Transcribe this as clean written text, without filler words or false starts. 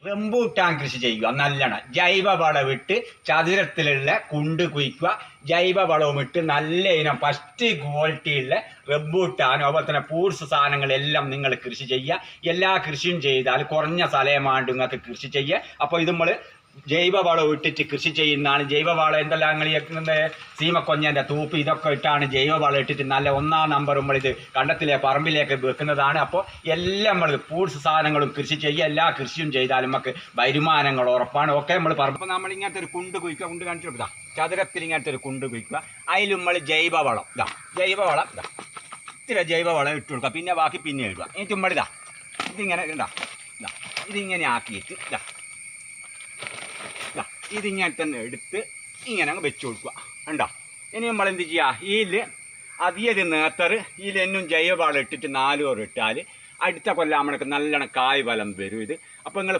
Rambutan കൃഷി ചെയ്യുക നല്ലോണം ജൈവവളം ഇട്ട് ചതുരത്തിലുള്ള കുണ്ട് കുഴിക്കുക. ജൈവവളവും ഇട്ട് നല്ല ഇനം ഫസ്റ്റ് ക്വാളിറ്റിയുള്ള റംബൂട്ടാനും അതുപോലെ തന്നെ ഫ്രൂട്ട്സ് സാധനങ്ങളെല്ലാം നിങ്ങൾ കൃഷി ചെയ്യുക. എല്ലാ കൃഷിയും ചെയ്താൽ കുറഞ്ഞ സ്ഥലമാണ്ട് നിങ്ങൾക്ക് കൃഷി ചെയ്യുക. അപ്പോൾ ഇത് നമ്മൾ ജൈവവളം ഇട്ടിട്ട് കൃഷി ചെയ്യുന്നതാണ്. ജൈവവളം എന്തെല്ലാം നിങ്ങൾ സീമക്കൊഞ്ഞൻ്റെ തൂപ്പ് ഇതൊക്കെ ഇട്ടാണ് ജൈവവളം ഇട്ടിട്ട് നല്ല 1-ാം നമ്പർ നമ്മളിത് കണ്ടത്തിലെ പറമ്പിലേക്ക് വെക്കുന്നതാണ്. അപ്പോൾ എല്ലാം നമ്മൾ ഫ്രൂട്ട്സ് സാധനങ്ങളും കൃഷി ചെയ്യുക. എല്ലാ കൃഷിയും ചെയ്താലും നമുക്ക് വരുമാനങ്ങൾ ഉറപ്പാണ്. ഒക്കെ നമ്മൾ പറമ്പ്. അപ്പോൾ നമ്മൾ ഇങ്ങനത്തെ ഒരു കുണ്ട് കുഴിക്കുക. കുണ്ട് കാണിച്ചു കൊടുക്കുക. ചതുരത്തിൽ ഇങ്ങനത്തെ ഒരു കുണ്ട് കുഴിക്കുക. അതിൽ നമ്മൾ ജൈവവളം ജൈവവളം ഇത്തിരി ജൈവവളം ഇട്ട് കൊടുക്കുക. പിന്നെ ബാക്കി പിന്നെ ഇടുക. എന്നിട്ട് നമ്മളിതാ ഇതിങ്ങനെ ഇതിങ്ങനെ ആക്കിയിട്ട് ഇതിങ്ങനെ തന്നെ എടുത്ത് ഇങ്ങനെ അങ്ങ് വെച്ച് കൊടുക്കുക. ഉണ്ടോ? ഇനി നമ്മൾ എന്ത് ചെയ്യുക, ഇതിൽ അധികം നേത്തർ ഇതിലെന്നും ജൈവവളം ഇട്ടിട്ട് 4 ഓർ ഇട്ടാൽ അടുത്ത കൊല്ലം നമ്മൾക്ക് നല്ലോണം കായ് ഫലം വരും ഇത്. അപ്പോൾ നിങ്ങൾ